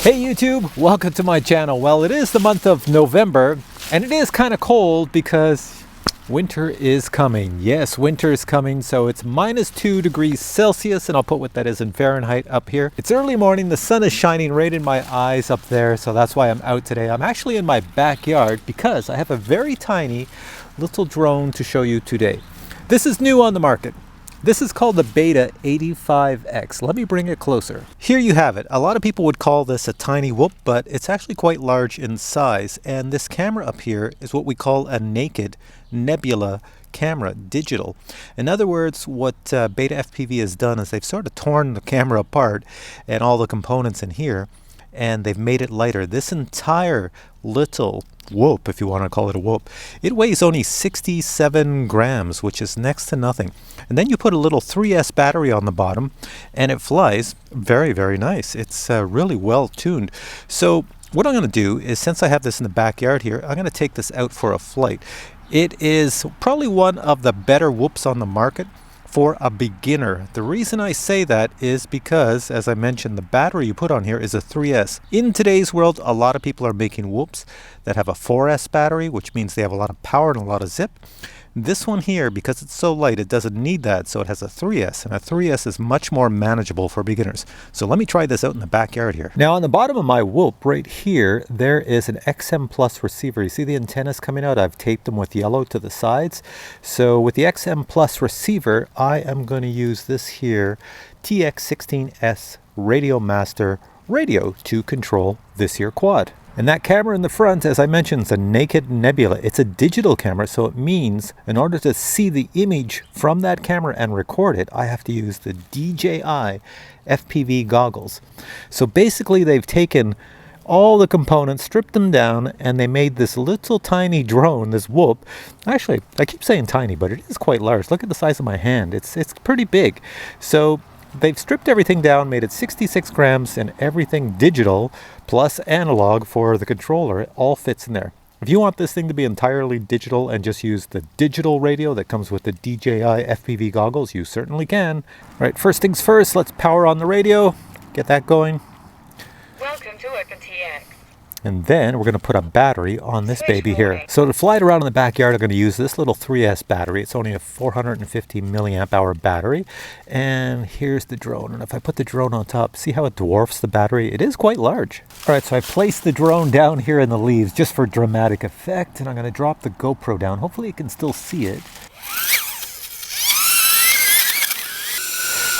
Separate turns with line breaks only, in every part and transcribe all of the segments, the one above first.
Hey YouTube, welcome to my channel. Well, it is the month of November and it is kind of cold because winter is coming. Yes, winter is coming. So it's -2 degrees Celsius, and I'll put what that is in Fahrenheit up here. It's early morning. The sun is shining right in my eyes up there. So that's why I'm out today. I'm actually in my backyard because I have a very tiny little drone to show you today. This is new on the market. This is called the BETA85X. Let me bring it closer. Here you have it. A lot of people would call this a tiny whoop, but it's actually quite large in size. And this camera up here is what we call a naked nebula camera, digital. In other words, what Beta FPV has done is they've sort of torn the camera apart and all the components in here, and they've made it lighter. This entire little whoop, if you want to call it a whoop, it weighs only 67 grams, which is next to nothing. And then you put a little 3S battery on the bottom and it flies very, very nice. It's really well tuned. So what I'm going to do is, since I have this in the backyard here, I'm going to take this out for a flight. It is probably one of the better whoops on the market for a beginner. The reason I say that is because, as I mentioned, the battery you put on here is a 3S. In today's world, a lot of people are making whoops that have a 4S battery, which means they have a lot of power and a lot of zip. This one here, because it's so light, it doesn't need that, so it has a 3S, and a 3S is much more manageable for beginners. So let me try this out in the backyard here. Now on the bottom of my whoop right here, there is an XM Plus receiver. You see the antennas coming out? I've taped them with yellow to the sides. So with the XM Plus receiver, I am going to use this here TX16S Radio Master radio to control this here quad. And that camera in the front, as I mentioned, is a naked nebula. It's a digital camera, so it means in order to see the image from that camera and record it, I have to use the DJI FPV goggles. So basically they've taken all the components, stripped them down, and they made this little tiny drone, this whoop. Actually, I keep saying tiny, but it is quite large. Look at the size of my hand. It's pretty big. So they've stripped everything down, made it 66 grams, and everything digital plus analog for the controller. It all fits in there. If you want this thing to be entirely digital and just use the digital radio that comes with the DJI FPV goggles, you certainly can. All right, first things first, let's power on the radio, get that going.
Welcome to OpenTX.
And then we're going to put a battery on this baby here. So to fly it around in the backyard, I'm going to use this little 3S battery. It's only a 450 milliamp hour battery. And here's the drone. And if I put the drone on top, see how it dwarfs the battery? It is quite large. All right, so I placed the drone down here in the leaves just for dramatic effect. And I'm going to drop the GoPro down. Hopefully you can still see it.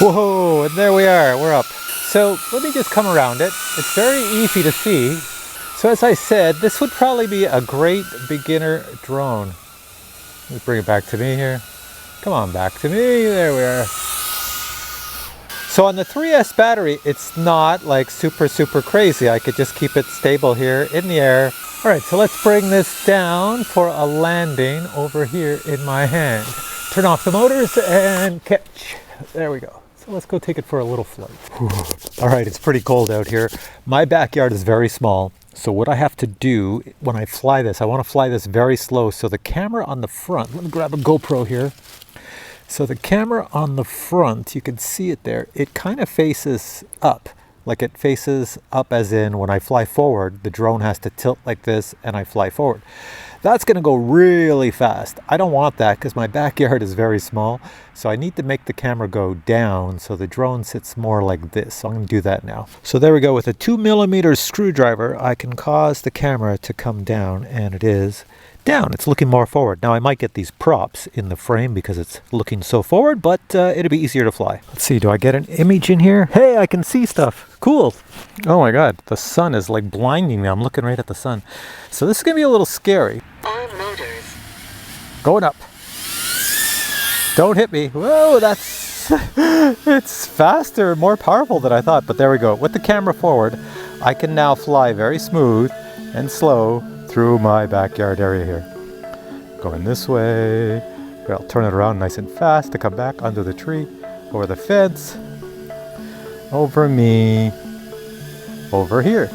Whoa, and there we are. We're up. So let me just come around it. It's very easy to see. So as I said, this would probably be a great beginner drone. Let's bring it back to me here. Come on back to me. There we are. So on the 3S battery, it's not like super crazy. I could just keep it stable here in the air. All right, so let's bring this down for a landing over here in my hand. Turn off the motors and catch. There we go. So let's go take it for a little flight. All right, it's pretty cold out here. My backyard is very small. So what I have to do when I fly this, I want to fly this very slow. So the camera on the front, let me grab a GoPro here. So the camera on the front, you can see it there. It kind of faces up, like it faces up as in when I fly forward, the drone has to tilt like this and I fly forward. That's going to go really fast. I don't want that because my backyard is very small. So I need to make the camera go down so the drone sits more like this. So I'm going to do that now. So there we go. With a 2mm screwdriver, I can cause the camera to come down, and it is down. It's looking more forward. Now I might get these props in the frame because it's looking so forward, but it'll be easier to fly. Let's see, do I get an image in here? Hey, I can see stuff. Cool. Oh my God, the sun is like blinding me. I'm looking right at the sun. So this is gonna be a little scary.
On motors.
Going up. Don't hit me. Whoa, that's, it's faster, more powerful than I thought, but there we go. With the camera forward, I can now fly very smooth and slow through my backyard area here. Going this way. I'll turn it around nice and fast to come back under the tree, over the fence, over me, over here.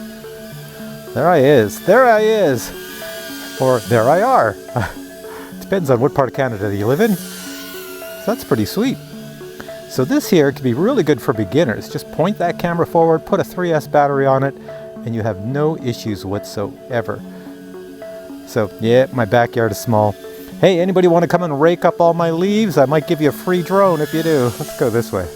There I is. There I is. Or there I are. Depends on what part of Canada you live in. So that's pretty sweet. So this here can be really good for beginners. Just point that camera forward, put a 3S battery on it, and you have no issues whatsoever. So yeah, my backyard is small. Hey, anybody want to come and rake up all my leaves? I might give you a free drone if you do. Let's go this way.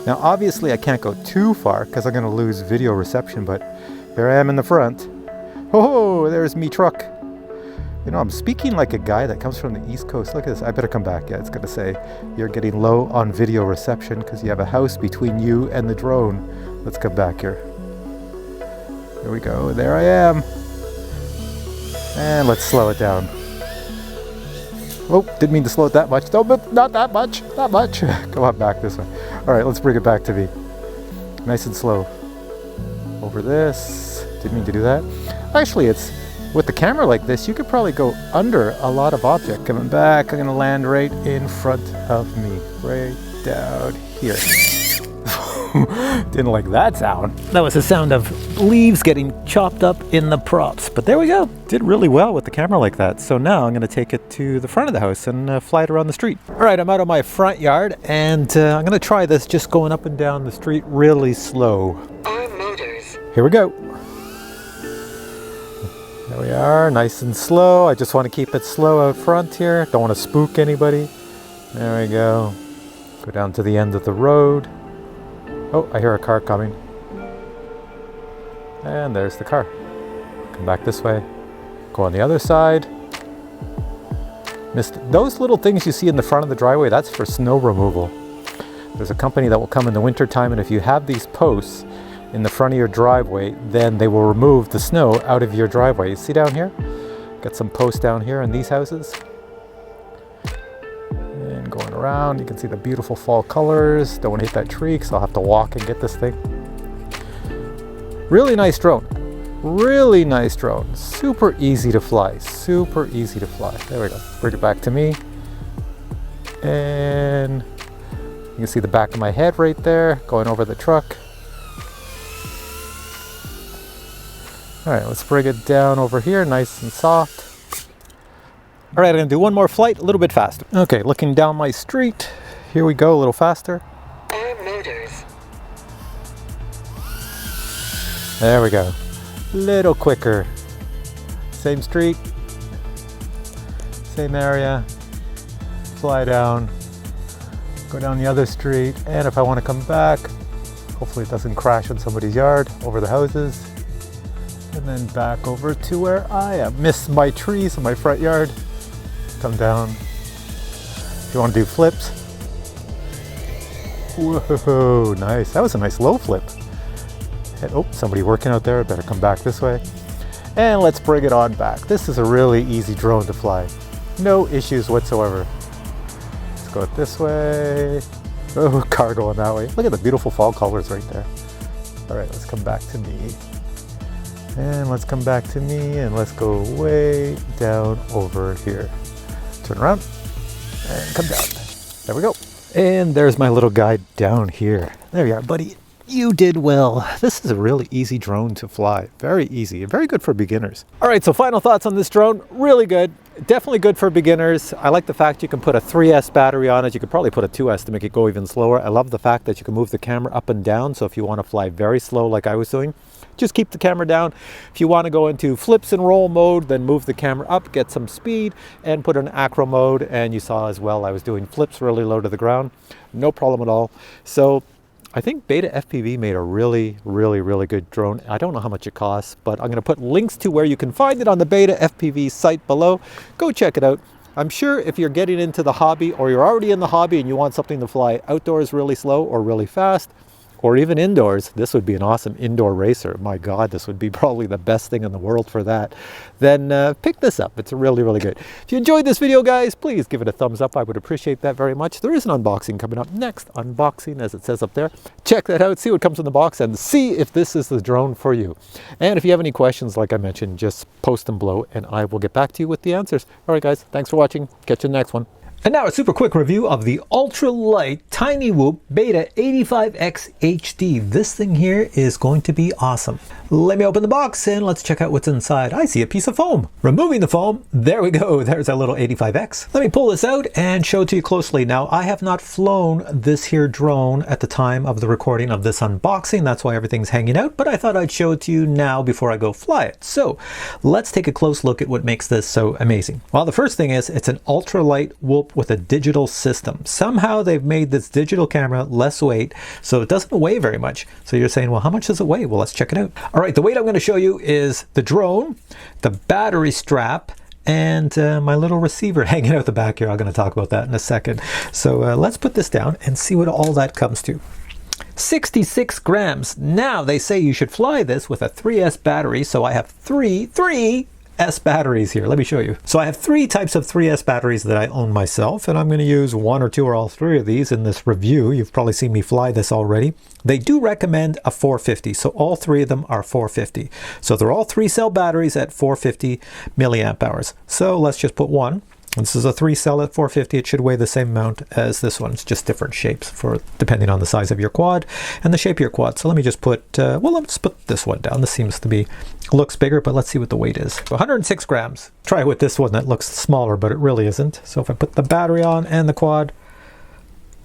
Now obviously I can't go too far because I'm going to lose video reception, but here I am in the front. Oh, there's me truck. You know, I'm speaking like a guy that comes from the East Coast. Look at this. I better come back. Yeah, it's going to say you're getting low on video reception because you have a house between you and the drone. Let's come back here. Here we go. There I am. And let's slow it down. Oh, didn't mean to slow it that much. No, but not that much. Not much. Come on back this way. All right, let's bring it back to me. Nice and slow. Over this. Didn't mean to do that. Actually, it's with the camera like this, you could probably go under a lot of object. Coming back, I'm going to land right in front of me. Right down here. Didn't like that sound. That was the sound of leaves getting chopped up in the props. But there we go. Did really well with the camera like that. So now I'm going to take it to the front of the house and fly it around the street. All right, I'm out of my front yard and I'm going to try this just going up and down the street really slow.
Arm motors.
Here we go. There we are, nice and slow. I just want to keep it slow out front here. Don't want to spook anybody. There we go. Go down to the end of the road. Oh, I hear a car coming. And there's the car. Come back this way. Go on the other side. Missed those little things you see in the front of the driveway. That's for snow removal. There's a company that will come in the winter time, and if you have these posts in the front of your driveway, then they will remove the snow out of your driveway. You see down here? Got some posts down here in these houses. And going around, you can see the beautiful fall colors. Don't want to hit that tree because I'll have to walk and get this thing. Really nice drone. Really nice drone. Super easy to fly. Super easy to fly. There we go. Bring it back to me. And you can see the back of my head right there going over the truck. All right, let's bring it down over here, nice and soft. All right, I'm gonna do one more flight, a little bit faster. Okay, looking down my street. Here we go, a little faster.
Arm motors.
There we go. Little quicker. Same street, same area. Fly down, go down the other street. And if I wanna come back, hopefully it doesn't crash in somebody's yard, over the houses. And then back over to where I am. Missed my trees in my front yard. Come down. If you want to do flips. Whoa, nice. That was a nice low flip. And, oh, somebody working out there. I better come back this way. And let's bring it on back. This is a really easy drone to fly. No issues whatsoever. Let's go this way. Oh, car going that way. Look at the beautiful fall colors right there. All right, let's come back to me. And let's come back to me and let's go way down over here. Turn around and come down. There we go. And there's my little guy down here. There you are, buddy. You did well. This is a really easy drone to fly. Very easy and very good for beginners. All right, so final thoughts on this drone. Really good. Definitely good for beginners. I like the fact you can put a 3S battery on it. You could probably put a 2S to make it go even slower. I love the fact that you can move the camera up and down. So if you want to fly very slow like I was doing, just keep the camera down. If you want to go into flips and roll mode, then move the camera up, get some speed, and put an acro mode. And you saw as well, I was doing flips really low to the ground. No problem at all. So I think BETA85X made a really good drone. I don't know how much it costs, but I'm going to put links to where you can find it on the BETA85X site below. Go check it out. I'm sure if you're getting into the hobby or you're already in the hobby and you want something to fly outdoors really slow or really fast, or even indoors, this would be an awesome indoor racer. My God, this would be probably the best thing in the world for that. Then pick this up. It's really good. If you enjoyed this video, guys, please give it a thumbs up. I would appreciate that very much. There is an unboxing coming up next. Unboxing, as it says up there. Check that out, see what comes in the box, and see if this is the drone for you. And if you have any questions, like I mentioned, just post them below, and I will get back to you with the answers. All right, guys, thanks for watching. Catch you in the next one. And now a super quick review of the ultralight tiny whoop BETA85X HD. This thing here is going to be awesome. Let me open the box and let's check out what's inside. I see a piece of foam. Removing the foam, there we go. There's our little 85X. Let me pull this out and show it to you closely. Now, I have not flown this here drone at the time of the recording of this unboxing. That's why everything's hanging out, but I thought I'd show it to you now before I go fly it. So let's take a close look at what makes this so amazing. Well, the first thing is it's an ultralight whoop with a digital system. Somehow they've made this digital camera less weight, so it doesn't weigh very much. So you're saying, well, how much does it weigh? Well, let's check it out. All right, the weight I'm going to show you is the drone, the battery strap, and my little receiver hanging out the back here. I'm going to talk about that in a second. So let's put this down and see what all that comes to. 66 grams. Now they say you should fly this with a 3S battery, so I have three S batteries here. Let me show you. So I have 3 types of 3S batteries that I own myself, and I'm going to use 1 or 2 or all 3 of these in this review. You've probably seen me fly this already. They do recommend a 450, so all 3 of them are 450. So they're all 3-cell batteries at 450 milliamp hours. So let's just put one. This is a 3-cell at 450. It should weigh the same amount as this one. It's just different shapes for depending on the size of your quad and the shape of your quad. So let me just put, well, let's put this one down. This seems to be, looks bigger, but let's see what the weight is. 106 grams. Try with this one that looks smaller, but it really isn't. So if I put the battery on and the quad,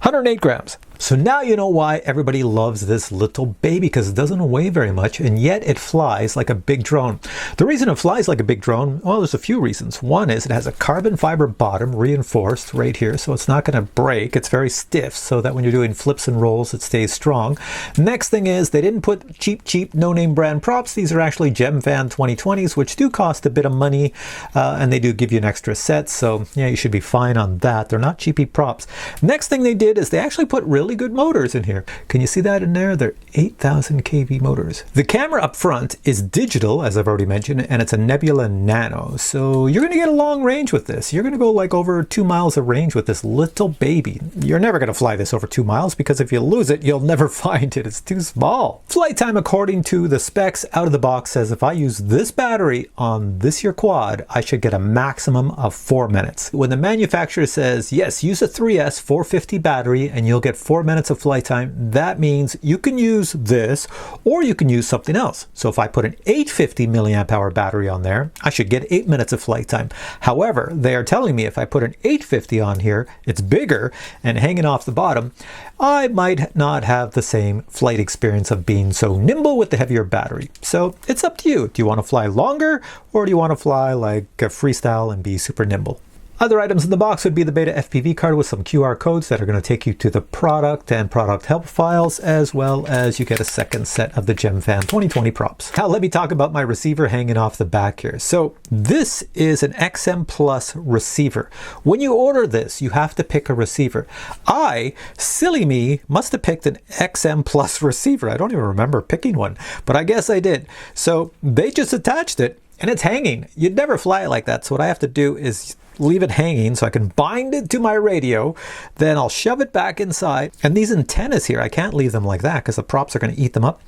108 grams. So now you know why everybody loves this little baby, because it doesn't weigh very much and yet it flies like a big drone. The reason it flies like a big drone, well, there's a few reasons. One is it has a carbon fiber bottom reinforced right here, so it's not going to break. It's very stiff so that when you're doing flips and rolls, it stays strong. Next thing is they didn't put cheap, no-name brand props. These are actually GemFan 2020s, which do cost a bit of money, and they do give you an extra set. So yeah, you should be fine on that. They're not cheapy props. Next thing they did is they actually put really good motors in here. Can you see that in there? They're 8,000 kV motors. The camera up front is digital, as I've already mentioned, and it's a Nebula Nano. So you're going to get a long range with this. You're going to go like over 2 miles of range with this little baby. You're never going to fly this over 2 miles because if you lose it, you'll never find it. It's too small. Flight time, according to the specs out of the box, says if I use this battery on this here quad, I should get a maximum of 4 minutes. When the manufacturer says, yes, use a 3S 450 battery and you'll get 4 minutes of flight time, that means you can use this or you can use something else. So if I put an 850 milliamp hour battery on there, I should get 8 minutes of flight time. However, they are telling me if I put an 850 on here, it's bigger and hanging off the bottom, I might not have the same flight experience of being so nimble with the heavier battery. So it's up to you. Do you want to fly longer or do you want to fly like a freestyle and be super nimble? Other items in the box would be the Beta FPV card with some QR codes that are going to take you to the product and product help files, as well as you get a second set of the GemFan 2020 props. Now let me talk about my receiver hanging off the back here. So this is an XM Plus receiver. When you order this, you have to pick a receiver. I, silly me, must have picked an XM Plus receiver. I don't even remember picking one, but I guess I did. So they just attached it and it's hanging. You'd never fly it like that. So what I have to do is leave it hanging so I can bind it to my radio, then I'll shove it back inside. And these antennas here, I can't leave them like that because the props are going to eat them up.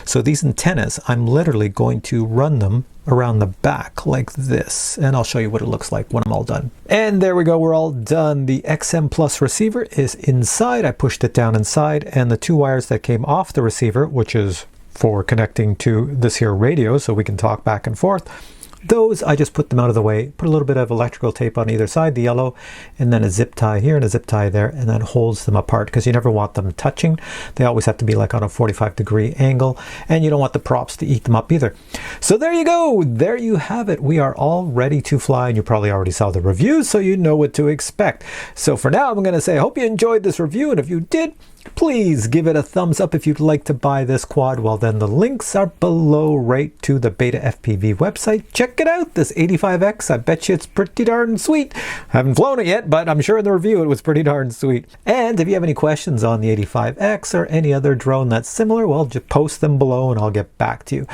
So these antennas, I'm literally going to run them around the back like this, and I'll show you what it looks like when I'm all done. And there we go, we're all done. The XM Plus receiver is inside. I pushed it down inside, and the 2 wires that came off the receiver, which is for connecting to this here radio so we can talk back and forth, those I just put them out of the way, put a little bit of electrical tape on either side, the yellow, and then a zip tie here and a zip tie there, and that holds them apart because you never want them touching. They always have to be like on a 45-degree angle, and you don't want the props to eat them up either. So there you go, there you have it. We are all ready to fly, and you probably already saw the review, so you know what to expect. So for now, I'm going to say I hope you enjoyed this review, and if you did, please give it a thumbs up if you'd like to buy this quad. Well, then the links are below right to the Beta FPV website. Check it out, this 85X. I bet you it's pretty darn sweet. I haven't flown it yet, but I'm sure in the review it was pretty darn sweet. And if you have any questions on the 85X or any other drone that's similar, well, just post them below and I'll get back to you.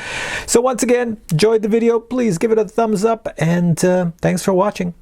So once again, enjoyed the video, please give it a thumbs up, and thanks for watching.